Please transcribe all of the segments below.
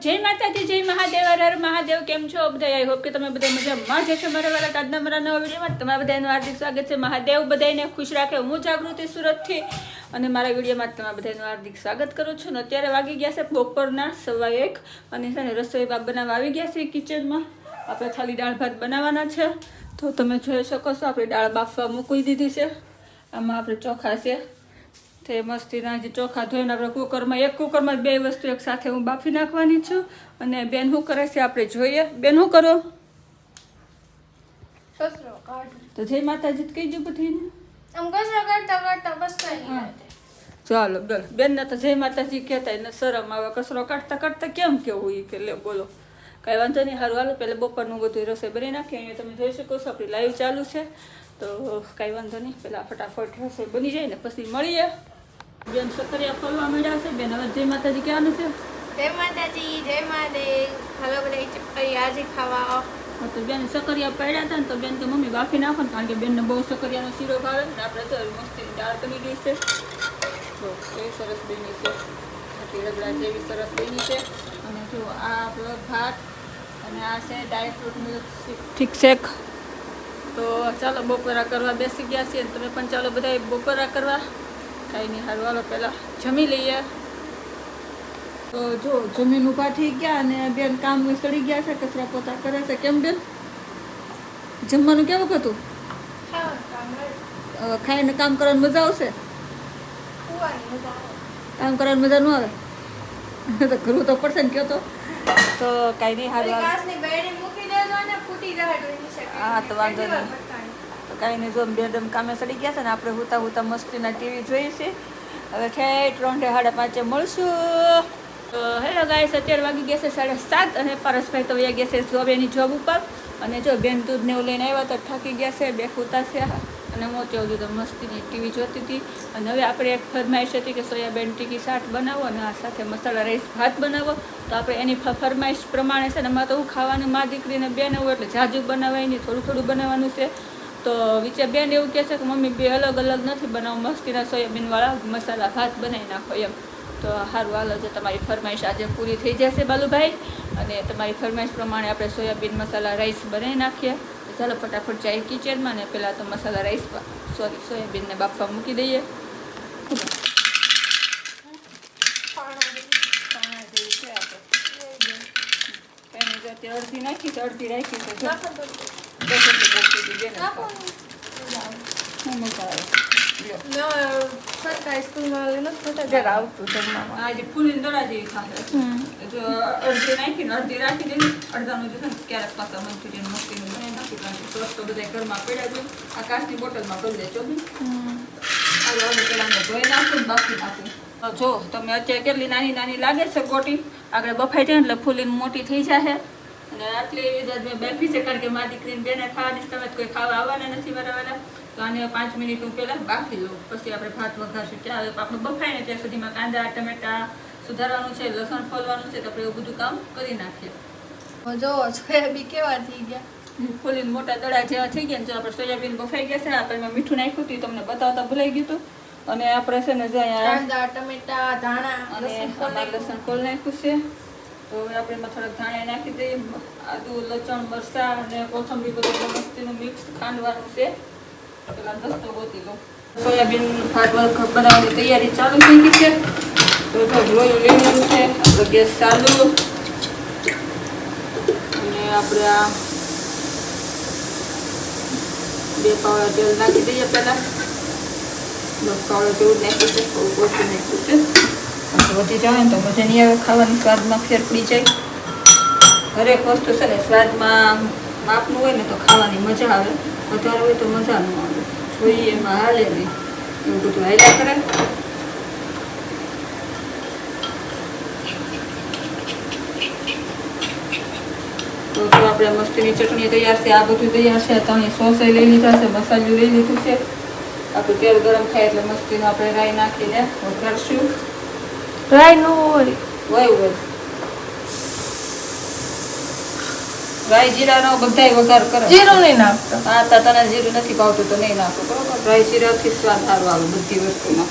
જય માતાજી, જય મહાદેવ, હર હર મહાદેવ. કેમ છો બધા? આઈ હોપ કે તમે બધા મજામાં જશો. મારા વાળા આજના મારા નવા વિડીયોમાં તમારા બધાનું હાર્દિક સ્વાગત છે. મહાદેવ બધાને ખુશ રાખે. હું જાગૃતિ સુરતથી અને મારા વિડીયોમાં તમારા બધાનું હાર્દિક સ્વાગત કરું છું. ને અત્યારે વાગી ગયા છે બપોરના 1:15 અને છે ને રસોઈ બનાવવા આવી ગયા છે કિચનમાં. આપણે ખાલી દાળ ભાત બનાવવાના છે. તો તમે જોઈ શકો છો આપણે દાળ બાફવા મૂકી દીધી છે. આમાં આપણે ચોખા છે તે મસ્તીના જે ચોખા ધોઈને આપણે કુકરમાં એક કુકરમાં બે વસ્તુ એક સાથે હું બાફી નાખવાની છું. અને બેન શું કરે છે આપણે જોઈએ. બેન શું કરો? તો જય માતાજી કહી દઉં બધીને. ચાલો બોલો. બેનને તો જય માતાજી કહેતા ને શરમ આવે. કચરો કાઢતા કાઢતા કેમ કેવું એ કે લે બોલો. કાંઈ વાંધો નહીં, સારું હાલો. પહેલાં બપોરનું બધું રસોઈ બનાવી નાખીએ. અહીંયા તમે જોઈ શકો છો આપણી લાઈવ ચાલુ છે. તો કાંઈ વાંધો નહીં, પહેલાં ફટાફટ રસોઈ બની જાય ને પછી મળીએ. બેન સકરિયા ફોલવા મળ્યા છે. બેન હવે જય માતાજી કહેવાનું છે. જય માતાજી, જય મહાદેવ. હાલો બધા ચપટી આજે ખાવા. તો બેન સકરિયા પડ્યા હતા ને તો બેન તો મમ્મી બાફી નાખો ને, કારણ કે બેનને બહુ સકરિયાનો શીરો ભાવે ને. આપણે તો મસ્તી દાળ બની ગઈ છે. તો એ સરસ બની છે. રગડા જેવી સરસ બની છે. અને જો આ આપણો ભાત અને આ છે ડ્રાયફ્રૂટ મિલ્ક ઠીક શેક. તો ચાલો બપોરા કરવા બેસી ગયા છીએ. તમે પણ ચાલો બધા બપોરા કરવા. કાંઈ નહીં, સારું હાલો પહેલાં જમી લઈએ. તો જો જમીન ઊભા થઈ ગયા અને બેન કામ સડી ગયા છે, કચરા પોતા કરે છે. કેમ બેન જમવાનું કેવું હતું? ખાઈને કામ કરવાની મજા આવશે? કામ કરવાની મજા ન આવે તો કરવું તો પડશે ને. કયો તો કાંઈ નહીં, સારું હા તો વાંધો નહીં. તો કાંઈ નહીં, જો બેડમ કામે સડી ગયા છે ને આપણે હુતા હુતા મસ્તીના ટીવી જોઈએ છે. હવે ઠેઠ 3:30 મળશું. તો હેલો ગાઈસ, અત્યારે વાગી ગયા છે 7:30 અને પરસભાઈ તો વયા ગયા છે જોબેની જોબ ઉપર. અને જો બેન દૂધ ને એવું લઈને આવ્યા તો થાકી ગયા છે, બે હુતા છે અને મોતી આવતી તો મસ્તીની ટીવી જોતી હતી. અને હવે આપણે એક ફરમાઈશ હતી કે સોયાબીન ટીકી શાક બનાવો અને આ સાથે મસાલા રાઈસ ભાત બનાવો. તો આપણે એની ફરમાઈશ પ્રમાણે છે ને એમાં તો હું ખાવાનું મા દીકરીને બેન એવું એટલે જાજુ બનાવાય નહીં, થોડું થોડું બનાવવાનું છે. તો વિચાર બેન એવું કહે છે કે મમ્મી બે અલગ અલગ નથી બનાવો, મસ્તીના સોયાબીનવાળા મસાલા ભાત બનાવી નાખો એમ. તો સારું હાલો, જો તમારી ફરમાઈશ આજે પૂરી થઈ જશે બાલુભાઈ. અને તમારી ફરમાઈશ પ્રમાણે આપણે સોયાબીન મસાલા રાઈસ બનાવી નાખીએ. તો ચાલો ફટાફટ જાય કિચનમાં ને પહેલાં તો મસાલા રાઈસ સોયાબીનને બાફવા મૂકી દઈએ. અડધી નાખી તો અડધી રાખી તો આજે ફૂલી દડા જેવી ખાશે. જો અડધી નાખીને અડધી રાખી દઈએ. અડધાનું જો છે ને ક્યારેક પાછા મંચુરિયન મસ્તીનું બનાવી નાખી. કારણ કે સોસ તો બધા ઘરમાં પડ્યા છે. આ કાચની બોટલમાં કરી દેજો. પેલા ધોઈ નાખું ને બાફી નાખું. જો તમે અત્યારે કેટલી નાની નાની લાગે છે ગોટી, આગળ બફાઈ જાય એટલે ફૂલીને મોટી થઈ જશે. અને આટલી મેં બાફી છે કારણ કે મારી દીકરીને બેને ખાવાની તમે કોઈ ખાવા આવવાના નથી બરાબર. તો આને 5 મિનિટ હું પહેલાં બાફી લઉં, પછી આપણે ભાત વઘારશું. ત્યાં આપણે બફાય ને ત્યાં સુધીમાં કાંદા ટમેટા સુધારવાનું છે, લસણ ફોલવાનું છે. તો આપણે એવું બધું કામ કરી નાખીએ. જો સોયાબીન કેવા થઈ ગયા, ફૂલીને મોટા દડા જેવા થઈ ગયા ને. જો આપણે સોયાબીન બફાઈ ગયા છે. આપણે એમાં મીઠું નાખ્યું હતું, તમને બતાવતા ભૂલાઈ ગયું હતું. અને આપણે છે ને કાંદા ટમેટા ધાણા અને લસણ ફોલ નાખ્યું છે. તો હવે આપણે એમાં થોડાક ધાણા નાખી દઈએ, આદુ લસણ મરચાં અને કોથમરી બધું મસ્તીનું મિક્સ ખાંડવાનું છે. પેલા દસ્તો ગોતી લો. સોયાબીન ભાત બનાવવાની તૈયારી ચાલુ થઈ ગઈ છે. તો જો લોયું લેવાનું છે, આપણે ગેસ ચાલુ. અને આપણે આ 2 પાવડા તેલ નાખી દઈએ. પહેલાં 10 પાવડા જેવું નાખ્યું છે, થોડું ઓછું નાખ્યું છે. વધી જાય ને તો મજા નહીં આવે, ખાવાની સ્વાદમાં ફેર પડી જાય. હરેક વસ્તુ છે ને સ્વાદમાં માપનું હોય ને તો ખાવાની મજા આવે, વધારે હોય તો મજા ન આવે. જોઈએ એમાં હાલે નહીં, એવું બધું હાલ્યા કરે. તો આપણે મસ્તીની ચટણી તૈયાર છે, આ બધું તૈયાર છે. તમે સોસ લઈ લીધા છે, મસાલું લઈ લીધું છે. આપણું તેલ ગરમ થાય એટલે મસ્તીનું આપણે રાઈ નાખીને વઘારશું. રાઈ નો હોય હોય રાઈ જીરાનો બધાય વઘાર કરે. જીરું નહીં નાખતો. હા તો તને જીરું નથી ભાવતું તો નહીં નાખો, બરોબર. રાઈ જીરાથી સ્વાદ સારો આવે બધી વસ્તુમાં.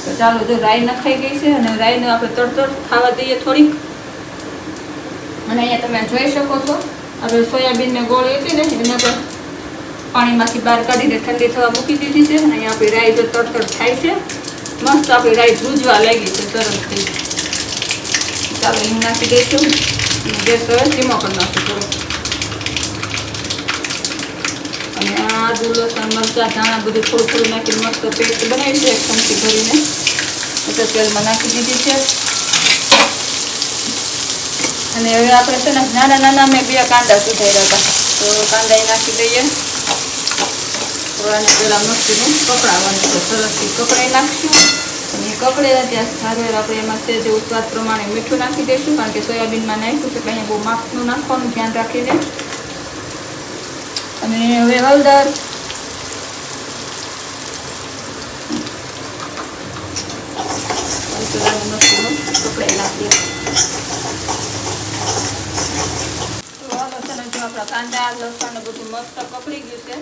તો ચાલો જો રાઈ નખાઈ ગઈ છે અને રાઈને આપણે તડતડ ખાવા દઈએ થોડીક. અને અહીંયા તમે જોઈ શકો છો આપણે સોયાબીનને ગોળી હતી ને એને આપણે પાણીમાંથી બહાર કાઢીને ઠંડી થવા મૂકી દીધી છે. અને અહીંયા આપણી રાઈ જો તડતડ થાય છે. મસ્ત આપણી રાઈ ભૂજવા લાગી છે સરસથી. ચાલો હિંગ નાખી દઈશું. ગેસ હવે ધીમો કરી નાખશું થોડો. અને આદુ લસણ મરચાં ધાણા બધું થોડું થોડું નાખીને મસ્ત પેસ્ટ બનાવી છે એક ચમચી ભરીને. એટલે તેલમાં નાખી દીધી છે. અને હવે આપણે છે ને નાના નાના મેં 2 કાંદા સુધાર્યા હતા તો કાંદા નાખી દઈએ. થોડાને પહેલાં મસ્તીનું કપડાવવાનું છે. સરસથી કપડાઈ નાખીશું. અને કપડે ત્યાં સારું આપણે એમાં છે જે સ્વાદ પ્રમાણે મીઠું નાખી દઈશું. કારણ કે સોયાબીનમાં નાખ્યું છે એટલે અહીંયા બહુ માપનું નાખવાનું ધ્યાન રાખીને. અને હવે હળદર, મસ્તીનું કપડાઈ નાખીએ. આપણા કાંદા લસણ બધું મસ્ત કપડી ગયું છે.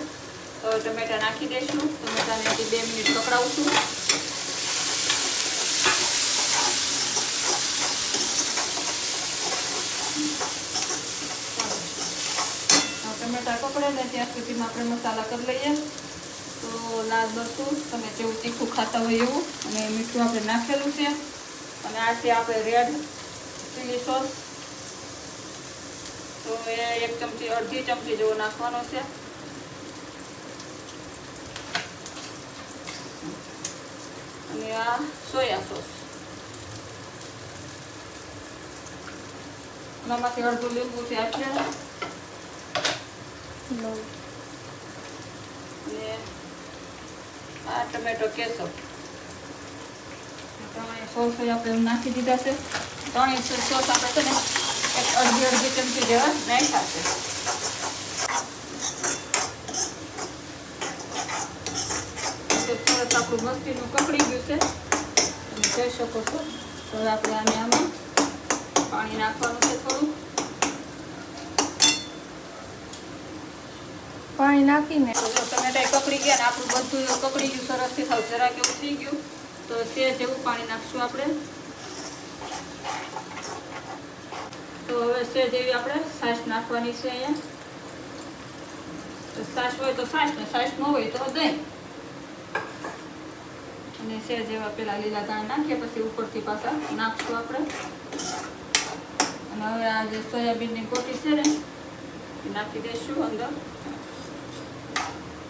તો ટમેટા નાખી દઈશું. ટમેટાને 2 મિનિટ કપડાવશું. ટમેટા કપડે ને ત્યાં સુધીમાં આપણે મસાલા કરી લઈએ. તો લાલ મરચું તમે જેવું તીખું ખાતા હોય એવું, અને મીઠું આપણે નાખેલું છે. અને આ છે આપણે રેડ ચીલી સોસ. તો એ 1 ચમચી અડધી ચમચી જેવો નાખવાનો છે. અને આ સોયા સોસ. આમાંથી અડધું લીંબુ છે એટલે. અને આ ટમેટો કેસર. 3 સોસ આપણે નાખી દીધા છે. 3 સોસ આપણે છે ને અડધી ચમચી જેવા નાખ્યા છે. સરસ આપણું મસ્તીનું કપડી ગયું છે. તમે જોઈ શકો છો. તો આપણે આમાં પાણી નાખવાનું છે થોડું. પાણી નાખીને ટમેટા કપડી ગયા ને આપણું બધું કપડી ગયું સરસથી થાવ જરા કેવું થઈ ગયું. તો સેજ જેવું પાણી નાખશું આપણે. તો હવે સેજ એવી આપણે છાશ નાખવાની છે અહીંયા. છાશ હોય તો છાશ ને છાશ ન હોય તો દહીં. અને સેજ એવા પેલા લીલા ધાણા નાખીએ પછી ઉપરથી પાછા નાખશું આપણે. અને હવે આ જે સોયાબીનની ગોટી છે ને એ નાખી દઈશું અંદર.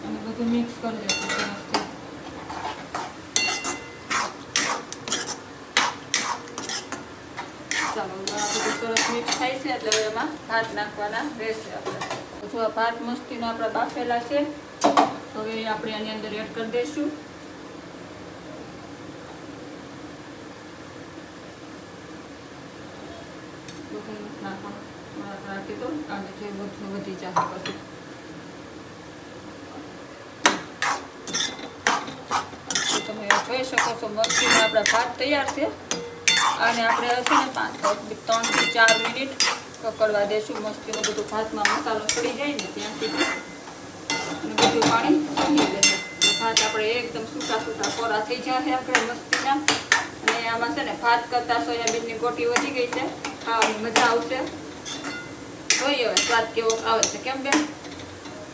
અને બધું મિક્સ કરી દઈશું સરસથી. ચાલો આ બધું સરસ મિક્સ થાય છે એટલે હવે એમાં ભાત નાખવાના રહેશે આપણે. જો આ ભાત મસ્તીનો આપણા બાફેલા છે. તો હવે આપણે આની અંદર એડ કરી દઈશું. રાખી દો અને જે બધું વધી જાય પછી. તમે જોઈ શકો છો મસ્તીનો આપણા ભાત તૈયાર છે. અને આપણે હશે ને 3 થી 4 મિનિટ કકડવા દઈશું. મસ્તીનું બધું ભાતમાં મસાલો ચડી જાય ને ત્યાં સુધી. અને બધું પાણી સૂકી જશે. ભાત આપણે એકદમ સૂકા સૂકા કોરા થઈ જશે આપણે મસ્તીના. અને આમાં છે ને ભાત કરતાં સોયાબીનની ગોટી વધી ગઈ છે. ખાવાની મજા આવશે. જોઈએ હવે સ્વાદ કેવો આવે છે. કેમ બેન?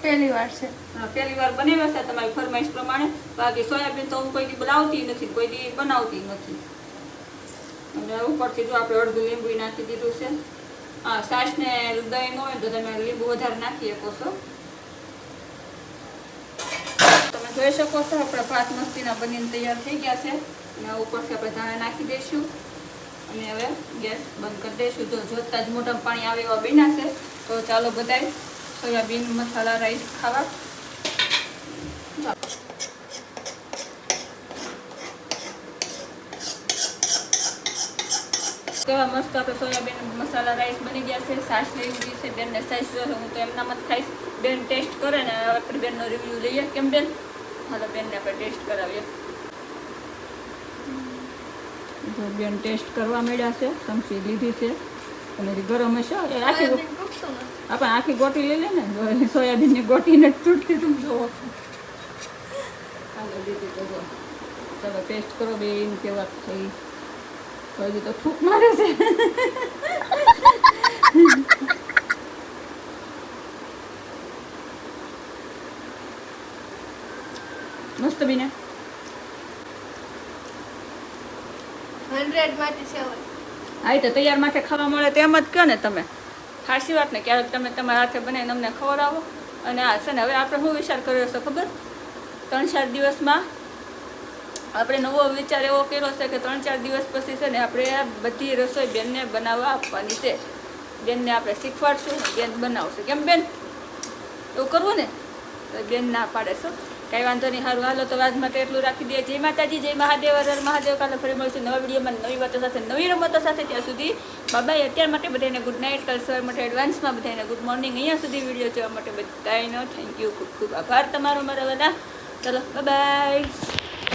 પહેલી વાર છે. હા, પહેલી વાર બનાવ્યા છે તમારી ફરમાઈશ પ્રમાણે. બાકી સોયાબીન તો હું કોઈ દી બનાવતી નથી, કોઈ દી બનાવતી નથી. અને ઉપરથી જો આપણે અડધું લીંબુ નાખી દીધું છે. હા, છાશ ને દહીં ન હોય તો તમે લીંબુ વધારે નાખી શકો છો. તમે જોઈ શકો છો આપણા ભાત મસ્તીના બનીને તૈયાર થઈ ગયા છે. અને ઉપરથી આપણે ધાણા નાખી દઈશું. અને હવે ગેસ બંધ કરી દઈશું. જો જોતા જ મોઢામાં પાણી આવે એવા બન્યા છે. તો ચાલો બધાય સોયાબીન મસાલા રાઈસ ખાવા. કેવા મસ્ત આપણે સોયાબીન મસાલા રાઈસ બની ગયા છે. છાશ લઈ લીધી છે. બેનને છાશ જોઈએ હું તો એમના મત ખાઈશ. બેન ટેસ્ટ કરે ને આપણે બેનનો રિવ્યૂ લઈએ. કેમ બેન? હાલો બેનને આપણે ટેસ્ટ કરાવીએ. જો બેન ટેસ્ટ કરવા માંડ્યા છે. ચમચી લીધી છે અને ગરમ હશે. એ આપણે આખી ગોટી લઈ લે ને. સોયાબીનની ગોટીને તૂટતી તું જોવો. હાલો દીધી તો જો ચલો ટેસ્ટ કરો બેન કેવા થઈ. હજી તો ફૂંક મારે છે. મસ્ત બીને 100 માંથી 7. આ તો તૈયાર માટે ખાવા મળે તેમ જ કહો ને તમે. ખાસી વાત ને ક્યારેક તમે તમારા હાથે બનાવીને અમને ખવડાવો. અને આ છે ને હવે આપણે શું વિચાર કર્યો છે ખબર? 3-4 દિવસમાં આપણે નવો વિચાર એવો કર્યો છે કે 3-4 દિવસ પછી છે ને આપણે આ બધી રસોઈ બેનને બનાવવા આપવાની છે. બેનને આપણે શીખવાડશું ને બેન બનાવશે. કેમ બેન? એવું કરવું ને? તો બેન ના પાડે છો. કાંઈ વાંધો નહીં. સારું હાલો તો આજ માટે એટલું રાખી દઈએ. જય માતાજી, જય મહાદેવ, હર હર મહાદેવ. કાલે ફરી મળશું નવા વિડીયોમાં નવી વાતો સાથે, નવી રમતો સાથે. ત્યાં સુધી બાય. અત્યાર માટે બધાને ગુડ નાઇટ. કાલ સવાર માટે એડવાન્સમાં બધાને ગુડ મોર્નિંગ. અહીંયા સુધી વિડીયો જોવા માટે બધાનો થેન્ક યુ. ખૂબ ખૂબ આભાર તમારો મારા બધા. ચલો બાય.